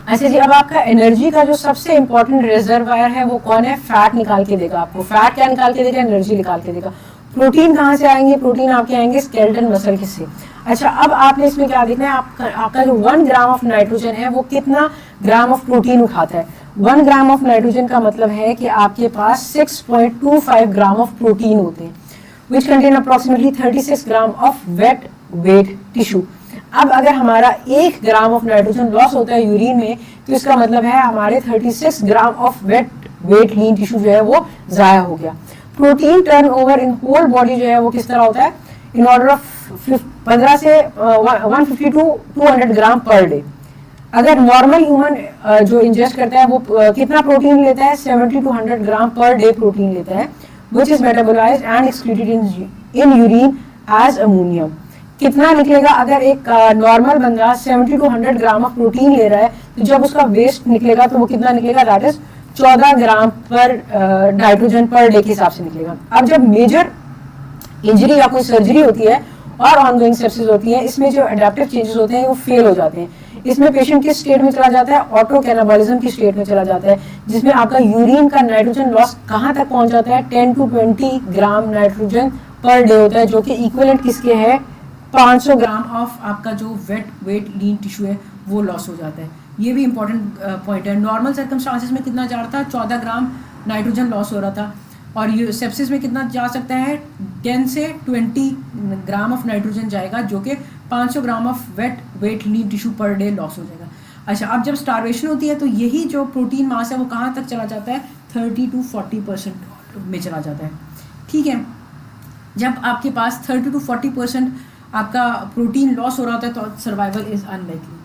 अच्छा जी, अब आपका एनर्जी का जो सबसे इंपॉर्टेंट रिजर्वायर है वो कौन है? फैट निकाल के देगा आपको। फैट क्या निकाल के देगा? एनर्जी निकाल के देगा। प्रोटीन कहाँ से आएंगे? प्रोटीन आपके आएंगे स्केलेटन मसल के से। अच्छा, अब आपने इसमें क्या देखना है, आपका जो 1 ग्राम ऑफ नाइट्रोजन है वो कितना ग्राम ऑफ प्रोटीन उठाता है। 1 ग्राम ऑफ नाइट्रोजन का मतलब है कि आपके पास 6.25 ग्राम ऑफ प्रोटीन होते हैं, which contain approximately 36 gram of wet wet tissue. अब अगर हमारा 1 ग्राम ऑफ नाइट्रोजन लॉस होता है यूरिन में, तो इसका मतलब है हमारे 36 gram of wet lean tissue जो है वो जाया हो गया। Protein turnover in whole body जो है वो किस तरह होता है? इन ऑर्डर ऑफ 15 से 150 टू 200 ग्राम पर डे। अगर नॉर्मल ह्यूमन जो इंजेस्ट करता है वो कितना प्रोटीन लेता है? 70 to 100 gram per day protein लेता है, which is metabolised and excreted in urine as ammonium. कितना निकलेगा? अगर एक नॉर्मल बंदा 70 टू 100 ग्राम ऑफ प्रोटीन ले रहा है, तो जब उसका वेस्ट निकलेगा तो वो कितना निकलेगा? दैट इज 14 ग्राम पर नाइट्रोजन पर डे के हिसाब से निकलेगा। अब जब मेजर इंजरी या कोई सर्जरी होती है और ऑनगोइंग सेप्सिस होती है, इसमें जो अडेप्टिव चेंजेस होते हैं वो फेल हो जाते हैं। इसमें पेशेंट किस स्टेट में चला जाता है? ऑटो कैनाबॉलिज्म की स्टेट में चला जाता है, जिसमें आपका यूरिन का नाइट्रोजन लॉस कहाँ तक पहुंच जाता है? 10 to 20 gram nitrogen per day होता है, जो कि इक्विवेलेंट किसके है? 500 ग्राम ऑफ आपका जो वेट लीन टिश्यू है वो लॉस हो जाता है। ये भी इंपॉर्टेंट पॉइंट है। नॉर्मल सर्कमस्टांसेस में कितना जा रहा था? 14 ग्राम नाइट्रोजन लॉस हो रहा था, और सेप्सिस में कितना जा सकता है? 10 से 20 ग्राम ऑफ नाइट्रोजन जाएगा, जो कि 500 gram of wet lean tissue per day loss हो जाएगा। अच्छा, अब जब स्टारवेशन होती है तो यही जो प्रोटीन मास है वो कहाँ तक चला जाता है? 30 टू 40% में चला जाता है। ठीक है, जब आपके पास 30 टू 40% आपका प्रोटीन लॉस हो रहा होता है तो सर्वाइवल इज अनलाइकली।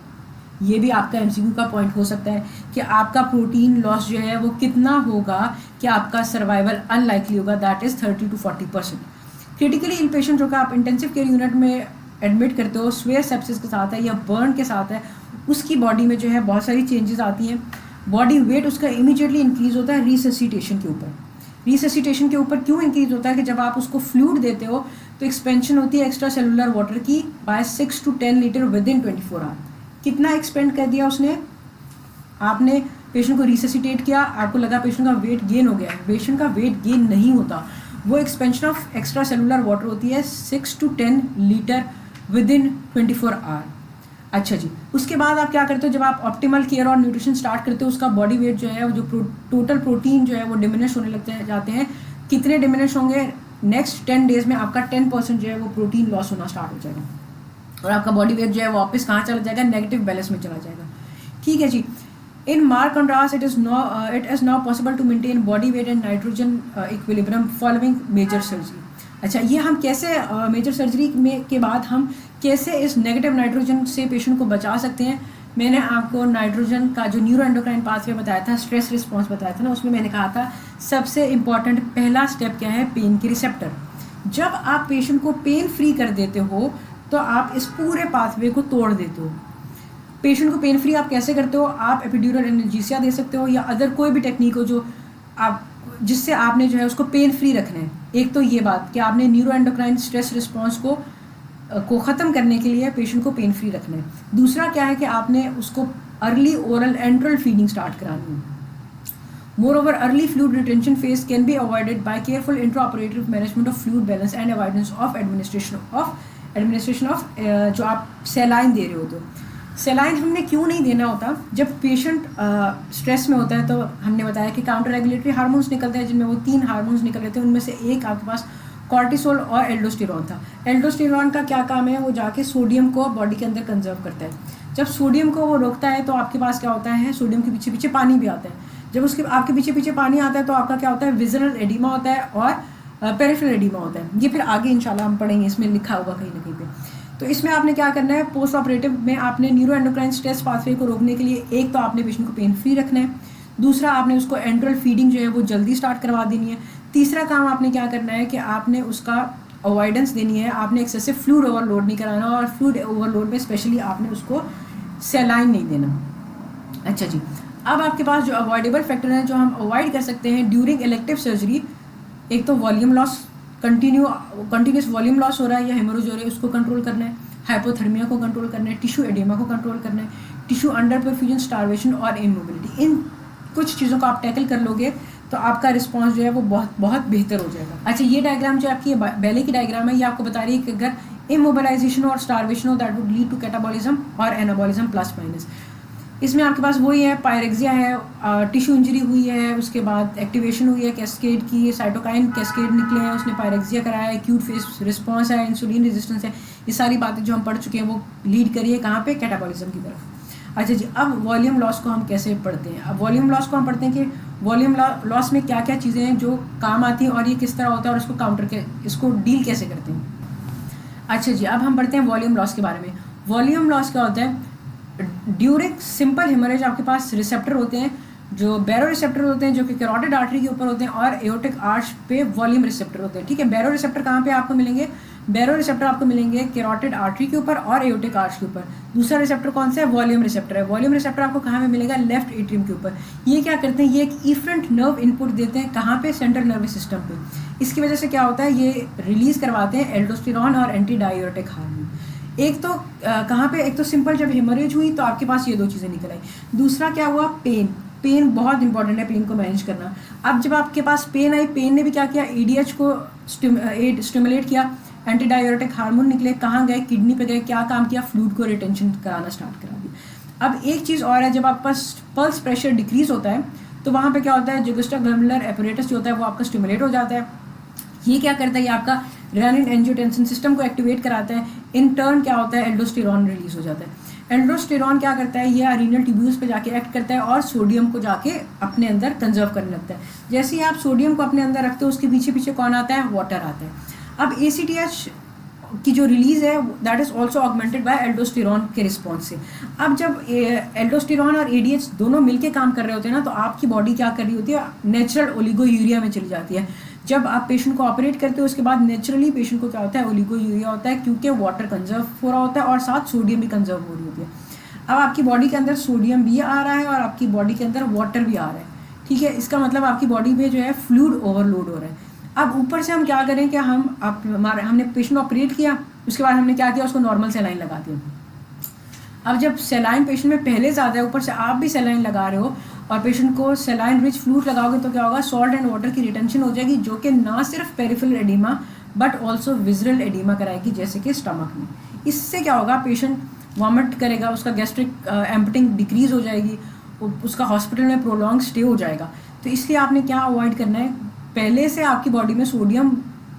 ये भी आपका एमसीक्यू का पॉइंट हो सकता है कि आपका प्रोटीन लॉस जो है वो कितना होगा कि आपका सर्वाइवल अनलाइकली होगा। That is 30 to 40%। Critically in patient जो कि आप इंटेंसिव केयर यूनिट में एडमिट करते हो, स्वेयर सेप्सिस के साथ है या बर्न के साथ है, उसकी बॉडी में जो है बहुत सारी चेंजेस आती हैं। बॉडी वेट उसका इमीडिएटली इंक्रीज होता है रिससिटेशन के ऊपर। रिससिटेशन के ऊपर क्यों इंक्रीज होता है? कि जब आप उसको फ्लूइड देते हो तो एक्सपेंशन होती है एक्स्ट्रा सेलुलर वाटर की by 6 to 10 litre within 24 hour. कितना एक्सपेंड कर दिया उसने? आपने पेशेंट को रिससिटेट किया, आपको लगा पेशेंट का वेट गेन हो गया है। पेशेंट का वेट गेन नहीं होता, वो expansion of extracellular water होती है 6 to 10 litre within 24 hour. अच्छा जी, उसके बाद आप क्या करते हो? जब आप ऑप्टिमल केयर और न्यूट्रिशन स्टार्ट करते हो, उसका बॉडी वेट जो है, जो टोटल प्रोटीन जो है वो डिमिनिश होने लगते जाते हैं। कितने डिमिनिश होंगे? नेक्स्ट 10 डेज में आपका 10% जो है वो प्रोटीन लॉस होना स्टार्ट हो जाएगा, और आपका बॉडी वेट जो है वापस कहाँ चला जाएगा? नेगेटिव बैलेंस में चला जाएगा। ठीक है जी। In marked contrast it is now possible to maintain body weight and nitrogen equilibrium following major surgery. अच्छा, ये हम कैसे मेजर सर्जरी में के बाद हम कैसे इस नेगेटिव नाइट्रोजन से पेशेंट को बचा सकते हैं? मैंने आपको नाइट्रोजन का जो न्यूरो एंडोक्राइन पाथवे बताया था, स्ट्रेस रिस्पॉन्स बताया था ना, उसमें मैंने कहा था सबसे इंपॉर्टेंट पहला स्टेप क्या है? पेन के रिसेप्टर। जब आप पेशेंट को पेन फ्री कर देते हो तो आप इस पूरे पाथवे को तोड़ देते हो। पेशेंट को पेन फ्री आप कैसे करते हो? आप एपिड्यूरल एनाल्जेसिया दे सकते हो या अदर कोई भी टेक्निक हो जो आप जिससे आपने जो है उसको पेन फ्री रखना है। एक तो ये बात कि आपने न्यूरो एंडोक्राइन स्ट्रेस रिस्पॉन्स को ख़त्म करने के लिए पेशेंट को पेन फ्री रखना है। दूसरा क्या है कि आपने उसको early oral enteral feeding start करानी है। Moreover, early fluid retention phase can be avoided by careful intraoperative management of fluid balance and avoidance of administration of जो आप सेलाइन दे रहे हो। तो सेलाइन हमने क्यों नहीं देना होता? जब पेशेंट स्ट्रेस में होता है तो हमने बताया कि काउंटर रेगुलेटरी हार्मोन्स निकलते हैं, जिनमें वो 3 हार्मोन्स निकल रहे थे। उनमें से एक आपके पास कॉर्टिसोल और एल्डोस्टेरॉन था। एल्डोस्टेरॉन का क्या काम है? वो जाके सोडियम को बॉडी के अंदर कंजर्व करता है। जब सोडियम को वो रोकता है तो आपके पास क्या होता है? सोडियम के पीछे पीछे पानी भी आता है। जब उसके आपके पीछे पीछे पानी आता है तो आपका क्या होता है? विजरल एडिमा होता है और पेरिफेरल एडिमा होता है। ये फिर आगे इंशाल्लाह हम पढ़ेंगे, इसमें लिखा होगा कहीं ना कहीं पे। तो इसमें आपने क्या करना है? पोस्ट ऑपरेटिव में आपने न्यूरो एंडोक्राइन स्ट्रेस पाथवे को रोकने के लिए एक तो आपने पेशेंट को पेन फ्री रखना है, दूसरा आपने उसको एंट्रल फीडिंग जो है वो जल्दी स्टार्ट करवा देनी है, तीसरा काम आपने क्या करना है कि आपने उसका अवॉइडेंस देनी है। आपने एक्सेसिव फ्लूइड ओवरलोड नहीं कराना, और फ्लूइड ओवरलोड में स्पेशली आपने उसको सेलाइन नहीं देना। अच्छा जी, अब आपके पास जो अवॉइडेबल फैक्टर हैं जो हम अवॉइड कर सकते हैं ड्यूरिंग इलेक्टिव सर्जरी, एक तो volume loss, continuous volume loss हो रहा है या हेमोरेज हो रहा है, उसको कंट्रोल करना है। हाइपोथर्मिया को कंट्रोल करना है, टिश्यू एडिमा को कंट्रोल करना है, टिश्यू अंडर परफ्यूजन, स्टारवेशन और इमोबिलिटी। इन कुछ चीज़ों को आप टैकल कर लोगे तो आपका रिस्पॉन्स जो है वो बहुत बहुत बेहतर हो जाएगा। अच्छा, ये डायग्राम जो आपकी बैले की डायग्राम है, ये आपको बता रही है कि अगर इमोबिलाइजेशन और स्टारवेशन हो that would lead to catabolism और एनाबॉलिज्म प्लस माइनस। इसमें आपके पास वही है, पायरेक्सिया है, टिश्यू इंजरी हुई है, उसके बाद एक्टिवेशन हुई है कैस्केड की, साइटोकाइन कैस्केड निकले हैं, उसने पायरेक्सिया कराया है, एक्यूट फेस रिस्पॉन्स है, इंसुलिन रेजिस्टेंस है, ये सारी बातें जो हम पढ़ चुके हैं वो लीड करिए कहाँ पे, कैटाबॉलिज्म की तरफ। अच्छा जी, अब वॉल्यूम लॉस को हम कैसे पढ़ते हैं? अब वॉल्यूम लॉस को हम पढ़ते हैं कि वॉल्यूम लॉस में क्या क्या चीज़ें हैं जो काम आती हैं और ये किस तरह होता है और इसको इसको डील कैसे करते हैं। अच्छा जी, अब हम पढ़ते हैं वॉल्यूम लॉस के बारे में। वॉल्यूम लॉस क्या होता है? ड्यूरिंग सिंपल हेमरेज आपके पास रिसेप्टर होते हैं जो बैरो रिसेप्टर होते हैं जो कि कैरोटिड आर्टरी के ऊपर होते हैं, और एओर्टिक आर्च पे वॉल्यूम रिसेप्टर होते हैं। ठीक है, बैरो रिसेप्टर कहाँ पे आपको मिलेंगे? बैरो रिसेप्टर आपको मिलेंगे कैरोटिड आर्टरी के ऊपर और एओर्टिक आर्च के ऊपर। दूसरा रिसेप्टर कौन सा है? वॉल्यूम रिसेप्टर है। वॉल्यूम रिसेप्टर आपको कहाँ पे मिलेगा? लेफ्ट एट्रियम के ऊपर। ये क्या करते हैं? ये एक इफरेंट नर्व इनपुट देते हैं कहाँ पे? सेंट्रल नर्वस सिस्टम पे। इसकी वजह से क्या होता है? ये रिलीज करवाते हैं एल्डोस्टेरॉन और एंटी डाययूरेटिक हार्मोन। एक तो कहाँ पे? एक तो सिंपल जब हेमरेज हुई तो आपके पास ये दो चीज़ें निकल आई। दूसरा क्या हुआ? पेन। पेन बहुत इंपॉर्टेंट है, पेन को मैनेज करना। अब जब आपके पास पेन आई, पेन ने भी क्या किया? एडीएच को स्टिमुलेट किया, एंटी डाययूरेटिक हार्मोन निकले, कहाँ गए? किडनी पे गए, क्या काम किया? फ्लूइड को रिटेंशन कराना स्टार्ट करा दिया। अब एक चीज़ और है, जब आपके पास पल्स प्रेशर डिक्रीज होता है तो वहाँ पे क्या होता है? जुगुस्टोग्लैंडुलर एपरेटस जो होता है वो आपका स्टिमुलेट हो जाता है। ये क्या करता है? ये आपका रेनिन एंजियोटेंसिन सिस्टम को एक्टिवेट कराता है। इन टर्न क्या होता है? एल्डोस्टेरॉन रिलीज हो जाता है। एल्डोस्टेरॉन क्या करता है? ये रीनल ट्यूब्यूल्स पे जाके एक्ट करता है और सोडियम को जाके अपने अंदर कंजर्व करने लगता है। जैसे ही आप सोडियम को अपने अंदर रखते हो उसके पीछे पीछे कौन आता है? वाटर आता है। अब ACTH की जो रिलीज़ है that is also augmented by aldosterone के रिस्पॉन्स से। अब जब एल्डोस्टेरॉन और ADH दोनों मिलके काम कर रहे होते हैं ना, तो आपकी बॉडी क्या कर रही होती है? नेचुरल ओलिगोयूरिया में चली जाती है। जब आप पेशेंट को ऑपरेट करते हो उसके बाद नेचुरली पेशेंट को क्या होता है? ओलिगोयूरिया होता है, क्योंकि वाटर कंजर्व हो रहा होता है और साथ सोडियम भी कंजर्व हो रही होती है। अब आपकी बॉडी के अंदर सोडियम भी आ रहा है और आपकी बॉडी के अंदर वाटर भी आ रहा है। ठीक है, इसका मतलब आपकी बॉडी में जो है फ्लूइड ओवरलोड हो रहा है। अब ऊपर से हम क्या करें कि हमने पेशेंट ऑपरेट किया, उसके बाद हमने क्या किया? उसको नॉर्मल सेलाइन लगा दिया। अब जब सेलाइन पेशेंट में पहले ज़्यादा है, ऊपर से आप भी सेलाइन लगा रहे हो और पेशेंट को सेलाइन रिच फ्लूइड लगाओगे तो क्या होगा? सॉल्ट एंड वाटर की रिटेंशन हो जाएगी, जो कि ना सिर्फ peripheral oedema but also visceral oedema कराएगी, जैसे कि स्टमक में। इससे क्या होगा? पेशेंट वॉमिट करेगा, उसका गैस्ट्रिक एम्पटिंग डिक्रीज हो जाएगी, उसका हॉस्पिटल में प्रोलॉन्ग स्टे हो जाएगा। तो इसलिए आपने क्या अवॉइड करना है? पहले से आपकी बॉडी में सोडियम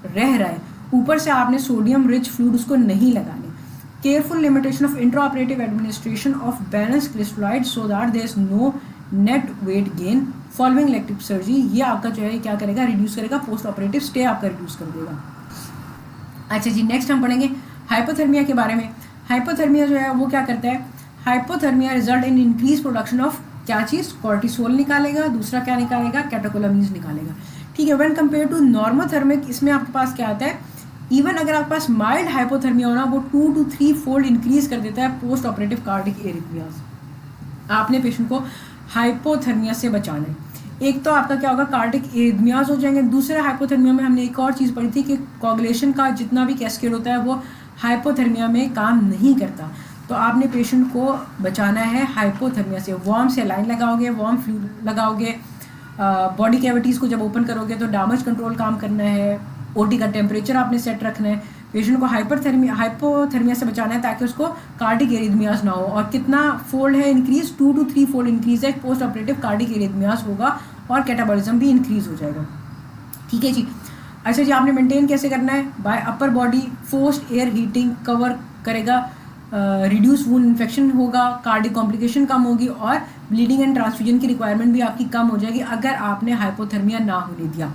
रह रहा है, ऊपर से आपने सोडियम रिच फ्लूइड उसको नहीं लगाने। Careful limitation of intraoperative administration of balance crystalloid so that there is no net weight gain following elective surgery. ये आपका जो है क्या करेगा? रिड्यूस करेगा, पोस्ट ऑपरेटिव स्टे आपका रिड्यूस कर देगा। अच्छा जी, नेक्स्ट हम पढ़ेंगे हाइपोथर्मिया के बारे में। हाइपोथर्मिया जो है वो क्या करता है? Hypothermia result in increase production of क्या चीज़? कॉर्टिसोल निकालेगा, दूसरा क्या निकालेगा? कैटेकोलामीन्स निकालेगा। ठीक है, व्हेन कंपेयर टू नॉर्मोथर्मिक, इसमें आपके पास क्या आता है? इवन अगर आपके पास माइल्ड हाइपोथर्मिया होना, वो 2 to 3 फोल्ड इंक्रीज कर देता है पोस्ट ऑपरेटिव कार्डिक एरिथमियाज। आपने पेशेंट को हाइपोथर्मिया से बचाना है। एक तो आपका क्या होगा? कार्डिक एरिथमियाज हो जाएंगे। दूसरे हाइपोथर्मिया में हमने एक और चीज़ पढ़ी थी कि कोगुलेशन का जितना भी कैस्केड होता है वो हाइपोथर्मिया में काम नहीं करता। तो आपने पेशेंट को बचाना है हाइपोथर्मिया से। वार्म से लाइन लगाओगे, वार्म फ्लूइड लगाओगे, बॉडी कैविटीज़ को जब ओपन करोगे तो डैमेज कंट्रोल काम करना है, ओटी का टेम्परेचर आपने सेट रखना है। पेशेंट को हाइपोथर्मिया से बचाना है ताकि उसको कार्डिक एरिथमियाज ना हो। और कितना फोल्ड है इंक्रीज? 2 to 3 फोल्ड इंक्रीज है, पोस्ट ऑपरेटिव कार्डिक एरिथमियाज होगा और कैटाबॉलिज्म भी इंक्रीज हो जाएगा। ठीक है जी। अच्छा जी, आपने मेंटेन कैसे करना है? Bye upper body forced air heating cover करेगा, रिड्यूस वूंड इन्फेक्शन होगा, कार्डिक कॉम्प्लिकेशन कम होगी और ब्लीडिंग एंड ट्रांसफ्यूजन की रिक्वायरमेंट भी आपकी कम हो जाएगी अगर आपने हाइपोथर्मिया ना होने दिया।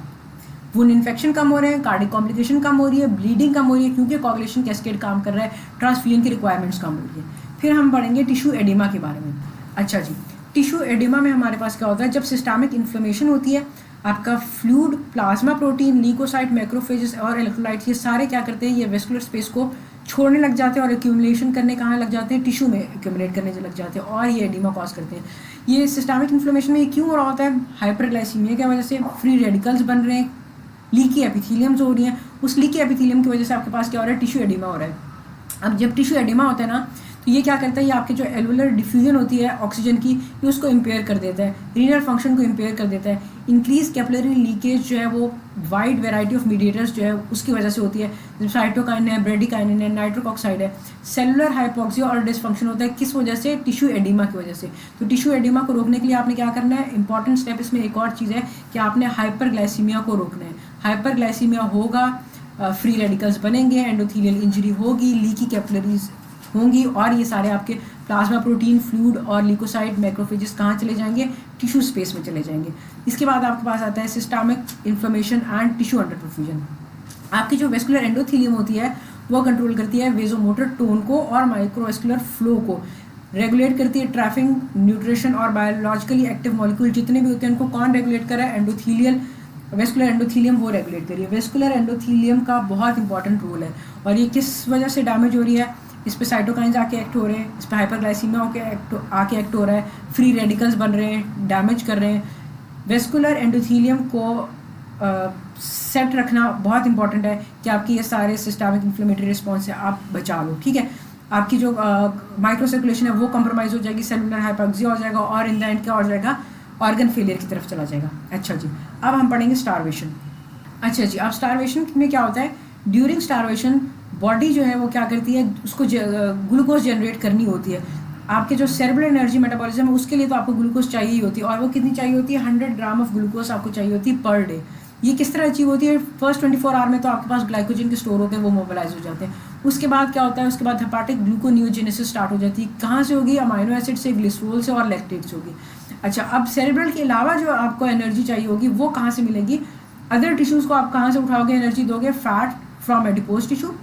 वूंड इन्फेक्शन कम हो रहे हैं, कार्डिक कॉम्प्लिकेशन कम हो रही है, ब्लीडिंग कम हो रही है क्योंकि कोगुलेशन कैस्केड काम कर रहा है, ट्रांसफ्यूजन की रिक्वायरमेंट्स कम हो रही है। फिर हम पढ़ेंगे टिश्यू एडिमा के बारे में। अच्छा जी, टिश्यू एडिमा में हमारे पास क्या होता है? जब सिस्टमिक इन्फ्लेमेशन होती है, आपका fluid, plasma protein, leukocyte, macrophages और इलेक्ट्रोलाइट्स ये सारे क्या करते हैं? ये वेस्कुलर स्पेस को छोड़ने लग जाते हैं और एक्यूमुलेशन करने कहाँ लग जाते हैं? टिश्यू में एक्यूमुलेट करने लग जाते हैं और ये एडिमा कॉज करते हैं। ये सिस्टमिक इन्फ्लेमेशन में क्यों हो रहा होता है? हाइपरग्लाइसीमिया की वजह से फ्री रेडिकल्स बन रहे हैं, लीकी एपिथेलियम जो हो रही है, उस लीकी एपिथेलियम की वजह से आपके पास क्या हो रहा है? टिश्यू एडिमा हो रहा है। अब जब टिश्यू एडिमा होता है ना, तो ये क्या करता है, ये आपके जो एलुलर डिफ्यूजन होती है ऑक्सीजन की, ये उसको इम्पेयर कर देता है, रीनल फंक्शन को इम्पेयर कर देता है। इंक्रीज कैपिलरी लीकेज जो है वो वाइड वेराइटी ऑफ मीडिएटर्स जो है उसकी वजह से होती है, जैसे साइटोकाइन है, ब्रेडिकाइनिन है, नाइट्रिक ऑक्साइड है। सेलुलर हाइपोक्सिया और डिसफंक्शन होता है किस वजह से, टिश्यू एडिमा की वजह से। तो टिश्यू एडिमा को रोकने के लिए आपने क्या करना है, इंपॉर्टेंट स्टेप इसमें एक और चीज़ है कि आपने हाइपरग्लाइसीमिया को रोकना है। हाइपरग्लाइसीमिया होगा, फ्री रेडिकल्स बनेंगे, एंडोथेलियल इंजरी होगी, लीकी कैपिलरीज होंगी, और ये सारे आपके प्लाज्मा प्रोटीन, फ्लूइड और ल्यूकोसाइट, मैक्रोफेजेस कहाँ चले जाएंगे, टिश्यू स्पेस में चले जाएंगे। इसके बाद आपके पास आता है systemic inflammation and tissue under perfusion. आपकी जो वेस्कुलर एंडोथेलियम होती है वो कंट्रोल करती है वेजोमोटर टोन को और माइक्रोवेस्कुलर फ्लो को, रेगुलेट करती है ट्रैफिंग, न्यूट्रिशन और बायोलॉजिकली एक्टिव मॉलिक्यूल जितने भी होते हैं उनको कौन रेगुलेट कर रहा है, एंडोथेलियल, वेस्कुलर एंडोथेलियम वो रेगुलेट करिए। वेस्कुलर एंडोथेलियम का बहुत इंपॉर्टेंट रोल है, और ये किस वजह से डैमेज हो रही है, इस पे साइटोकाइंस आके एक्ट हो रहे हैं, इस पे हाइपरग्लाइसीमिया आके एक्ट हो रहा है, फ्री रेडिकल्स बन रहे हैं, डैमेज कर रहे हैं। वेस्कुलर एंडोथेलियम को सेट रखना बहुत इंपॉर्टेंट है कि आपकी ये सारे सिस्टमिक इन्फ्लेमेटरी रिस्पॉन्स से आप बचा लो, ठीक है। आपकी जो माइक्रो सर्कुलेशन है वो कंप्रोमाइज़ हो जाएगी, सेलुलर हाइपोक्सिया हो जाएगा, और इन द एंड क्या हो जाएगा, ऑर्गन फेलियर की तरफ चला जाएगा। अच्छा जी, अब हम पढ़ेंगे स्टारवेशन। अच्छा जी, अब स्टारवेशन में क्या होता है, ड्यूरिंग स्टारवेशन बॉडी जो है वो क्या करती है, उसको ग्लूकोज जनरेट करनी होती है। आपके जो सेरेब्रल एनर्जी मेटाबॉलिज्म है उसके लिए तो आपको ग्लूकोज चाहिए ही होती है, और वो कितनी चाहिए होती है, 100 ग्राम ऑफ ग्लूकोज आपको चाहिए होती है पर डे। ये किस तरह अचीव होती है, फर्स्ट 24 आवर में तो आपके पास ग्लाइकोजन के स्टोर होते हैं, वो मोबिलाइज हो जाते हैं। उसके बाद क्या होता है, उसके बाद हेपाटिक ग्लूकोनियोजेनेसिस स्टार्ट हो जाती है। कहाँ से होगी, अमाइनो एसिड से, ग्लिसरॉल से और लैक्टेट से होगी। अच्छा, अब सेरेब्रल के अलावा जो आपको एनर्जी चाहिए होगी वो कहाँ से मिलेगी, अदर टिश्यूज़ को आप कहाँ से उठाओगे, एनर्जी दोगे, fat from adipose tissue.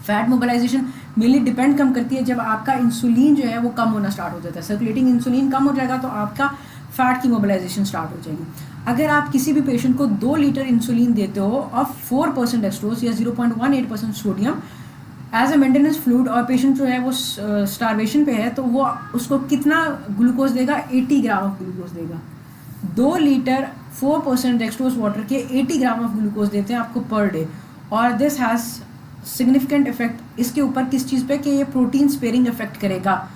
Fat mobilisation mainly depend कम करती है जब आपका इंसुलिन जो है वो कम होना स्टार्ट हो जाता है, सर्कुलेटिंग इंसुलिन कम हो जाएगा तो आपका फैट की मोबिलाइजेशन स्टार्ट हो जाएगी। अगर आप किसी भी पेशेंट को 2 लीटर इंसुलिन देते हो और 4% डेक्सट्रोज या 0.18% sodium as a maintenance fluid, और पेशेंट जो है वो स्टारवेशन पे है, तो वो उसको कितना ग्लूकोज देगा, 80 ग्राम ऑफ ग्लूकोज देगा। 2 लीटर 4% डेक्सट्रोज वाटर के 80 ग्राम ऑफ ग्लूकोज देते हैं आपको पर डे, और दिस हैज़ सिग्निफिकेंट इफेक्ट इसके ऊपर किस चीज़ पे, कि ये प्रोटीन स्पेयरिंग इफेक्ट करेगा।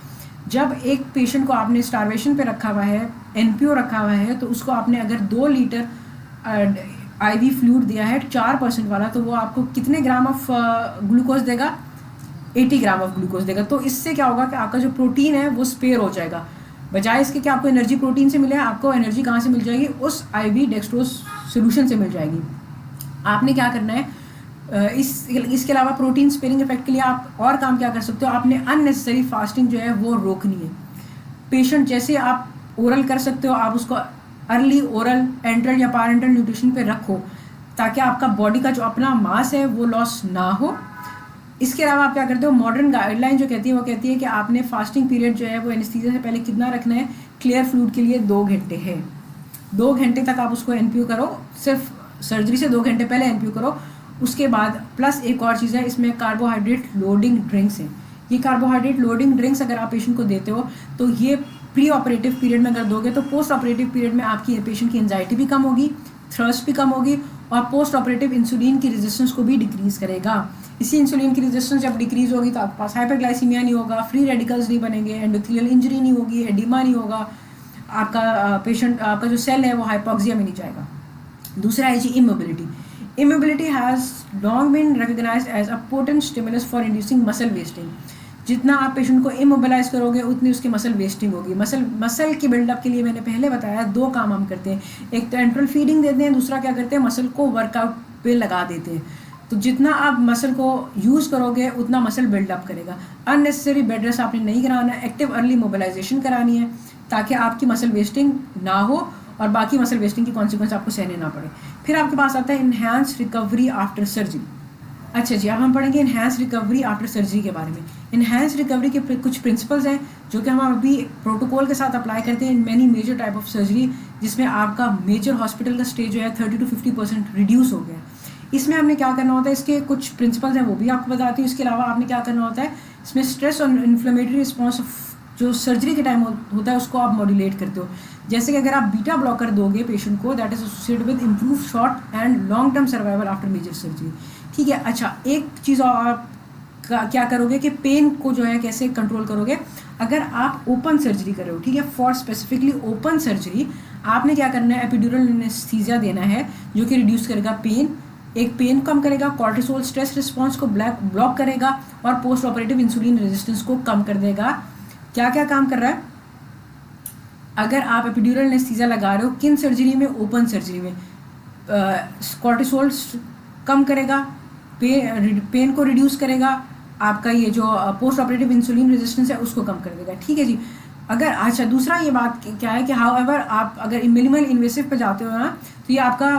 जब एक पेशेंट को आपने स्टारवेशन पे रखा हुआ है, एनपीओ रखा हुआ है, तो उसको आपने अगर 2 लीटर आईवी फ्लूइड दिया है 4% वाला, तो वो आपको कितने ग्राम ऑफ ग्लूकोज देगा, 80 ग्राम ऑफ ग्लूकोज देगा। तो इससे क्या होगा कि आपका जो प्रोटीन है वो स्पेयर हो जाएगा, बजाय इसके कि आपको एनर्जी प्रोटीन से मिले, आपको एनर्जी कहाँ से मिल जाएगी, उस आईवी डेक्सट्रोज सोल्यूशन से मिल जाएगी। आपने क्या करना है, इसके अलावा प्रोटीन स्पेयरिंग इफेक्ट के लिए आप और काम क्या कर सकते हो, आपने अननेसेसरी फास्टिंग जो है वो रोकनी है। पेशेंट जैसे आप ओरल कर सकते हो, आप उसको अर्ली ओरल, एंट्रल या पारेंटल न्यूट्रिशन पे रखो, ताकि आपका बॉडी का जो अपना मास है वो लॉस ना हो। इसके अलावा आप क्या करते हो, मॉडर्न गाइडलाइन जो कहती है वो कहती है कि आपने फास्टिंग पीरियड जो है वो एनेस्थीसिया से पहले कितना रखना है, क्लियर फ्लूइड के लिए 2 घंटे है। 2 घंटे तक आप उसको एनपीयू करो, सिर्फ सर्जरी से 2 घंटे पहले एनपीयू करो। उसके बाद प्लस एक और चीज़ है, इसमें कार्बोहाइड्रेट लोडिंग ड्रिंक्स हैं। ये कार्बोहाइड्रेट लोडिंग ड्रिंक्स अगर आप पेशेंट को देते हो तो ये प्री ऑपरेटिव पीरियड में अगर दोगे तो पोस्ट ऑपरेटिव पीरियड में आपकी पेशेंट की एंजाइटी भी कम होगी, थ्रस्ट भी कम होगी, और पोस्ट ऑपरेटिव इंसुलिन की रेजिस्टेंस को भी डिक्रीज़ करेगा। इसी इंसुलिन की रेजिस्टेंस जब डिक्रीज़ होगी तो आपके पास हाइपरग्लाइसीमिया नहीं होगा, फ्री रेडिकल्स नहीं बनेंगे, एंडोथेलियल इंजरी नहीं होगी, एडिमा नहीं होगा, आपका पेशेंट आपका जो सेल है वो हाइपोक्सिया में नहीं जाएगा। दूसरा है जी immobility. Immobility has long been recognized as a potent stimulus for inducing muscle wasting. जितना आप पेशेंट को इमोबिलाइज करोगे उतनी उसकी मसल वेस्टिंग होगी। मसल की बिल्डअप के लिए मैंने पहले बताया 2 काम हम करते हैं, एक तो एंट्रल फीडिंग देते हैं, दूसरा क्या करते हैं, मसल को वर्कआउट पे लगा देते हैं। तो जितना आप मसल को यूज़ करोगे उतना मसल बिल्डअप करेगा। अननेसेसरी बेड रेस्ट आपने नहीं कराना, एक्टिव अर्ली मोबिलाइजेशन करानी है ताकि आपकी मसल वेस्टिंग ना हो और बाकी मसल वेस्टिंग की कॉन्सिक्वेंस आपको सहने ना पड़े। फिर आपके पास आता है इन्हांस रिकवरी आफ्टर सर्जरी। अच्छा जी, अब हम पढ़ेंगे इन्हांस रिकवरी आफ्टर सर्जरी के बारे में। इन्हांस रिकवरी के कुछ प्रिंसिपल्स हैं जो कि हम अभी प्रोटोकॉल के साथ अप्लाई करते हैं in many major type of surgery, जिसमें आपका मेजर हॉस्पिटल का स्टे जो है 30 to 50% रिड्यूस हो गया। इसमें हमने क्या करना होता है, इसके कुछ प्रिंसिपल्स हैं वो भी आपको बताती हूँ। इसके अलावा आपने क्या करना होता है, इसमें स्ट्रेस और इन्फ्लेमेटरी रिस्पॉन्स जो सर्जरी के टाइम होता है उसको आप मॉड्यूलेट करते हो। जैसे कि अगर आप बीटा ब्लॉकर दोगे पेशेंट को, that is associated with improve short and long term survival after major surgery. ठीक है। अच्छा, एक चीज़ और क्या करोगे कि पेन को जो है कैसे कंट्रोल करोगे। अगर आप ओपन सर्जरी कर रहे हो, ठीक है, फॉर स्पेसिफिकली ओपन सर्जरी आपने क्या करना है, एपिड्यूरल एनेस्थीसिया देना है जो कि रिड्यूस करेगा पेन, एक पेन कम करेगा, कॉर्टिसोल स्ट्रेस रिस्पॉन्स को ब्लॉक करेगा और पोस्ट ऑपरेटिव इंसुलिन रेजिस्टेंस को कम कर देगा। क्या क्या काम कर रहा है, अगर आप एपिड्यूरल एनेस्थीसिया लगा रहे हो किन सर्जरी में, ओपन सर्जरी में, कॉर्टिसोल कम करेगा, पेन को रिड्यूस करेगा, आपका ये जो पोस्ट ऑपरेटिव इंसुलिन रेजिस्टेंस है उसको कम कर देगा, ठीक है जी। अगर अच्छा दूसरा ये बात क्या है कि हाउएवर आप अगर मिनिमल इन्वेसिव पे जाते हो ना तो ये आपका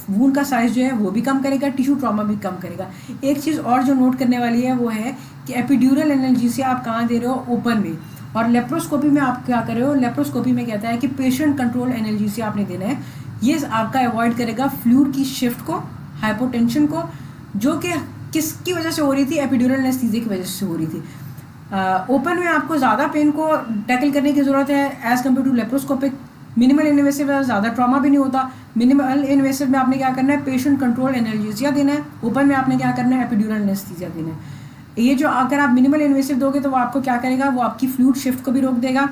वूंड का साइज जो है वो भी कम करेगा, टिश्यू ट्रॉमा भी कम करेगा। एक चीज़ और जो नोट करने वाली है वो है कि एपिड्यूरल एनाल्जेसिया आप कहाँ दे रहे हो, ओपन में, और लेप्रोस्कोपी में आप क्या कर रहे हो, लेप्रोस्कोपी में कहता है कि पेशेंट कंट्रोल एनाल्जेसिया आपने देना है। ये आपका अवॉइड करेगा फ्लूइड की शिफ्ट को, हाइपोटेंशन को, जो कि किसकी वजह से हो रही थी, एपिड्यूरल एनेस्थीसिया की वजह से हो रही थी। ओपन में आपको ज़्यादा पेन को टैकल करने की ज़रूरत है as compare to laparoscopic. Minimal invasive में ज़्यादा ट्रॉमा भी नहीं होता। मिनिमल इन्वेसिव में आपने क्या करना है, पेशेंट कंट्रोल एनाल्जेसिया देना है। ओपन में आपने क्या करना है, एपिड्यूरल एनेस्थीसिया देना है। ये जो अगर आप मिनिमल इन्वेसिव दोगे तो वो आपको क्या करेगा, वो आपकी फ्लूइड शिफ्ट को भी रोक देगा,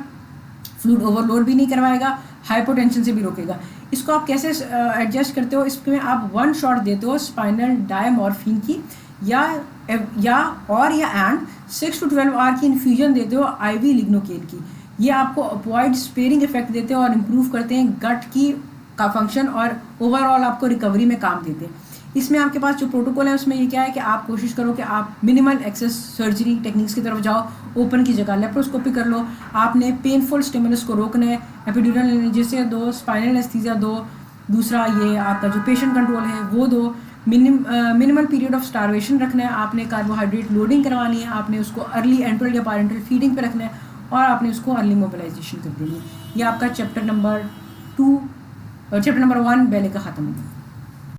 फ्लूइड ओवरलोड भी नहीं करवाएगा, हाइपोटेंशन से भी रोकेगा। इसको आप कैसे एडजस्ट करते हो, इसमें आप 1 शॉट देते हो स्पाइनल डायमॉर्फिन की या एंड 6 to 12 आवर की इन्फ्यूजन देते हो आईवी लिग्नोकेन की। ये आपको अपॉइड स्पेयरिंग इफेक्ट देते हैं और इम्प्रूव करते हैं गट की का फंक्शन और ओवरऑल आपको रिकवरी में काम देते हैं। इसमें आपके पास जो प्रोटोकॉल है उसमें ये क्या है कि आप कोशिश करो कि आप मिनिमल एक्सेस सर्जरी टेक्निक्स की तरफ जाओ, ओपन की जगह लेप्रोस्कोपी कर लो। आपने पेनफुल स्टिमुलस को रोकना है, एपिड्यूरल एनाल्जेसिया दो, स्पाइनल एनेस्थीसिया दो, दूसरा ये आपका जो पेशेंट कंट्रोल है वो दो, मिनिमल पीरियड ऑफ स्टारवेशन रखना है, आपने कार्बोहाइड्रेट लोडिंग करवानी है, आपने उसको अर्ली एंट्रल या पैरेंटल फीडिंग पे रखना है और आपने उसको अर्ली मोबिलाइजेशन कर देनी है। ये आपका चैप्टर नंबर 1 बेले का ख़त्म होगा।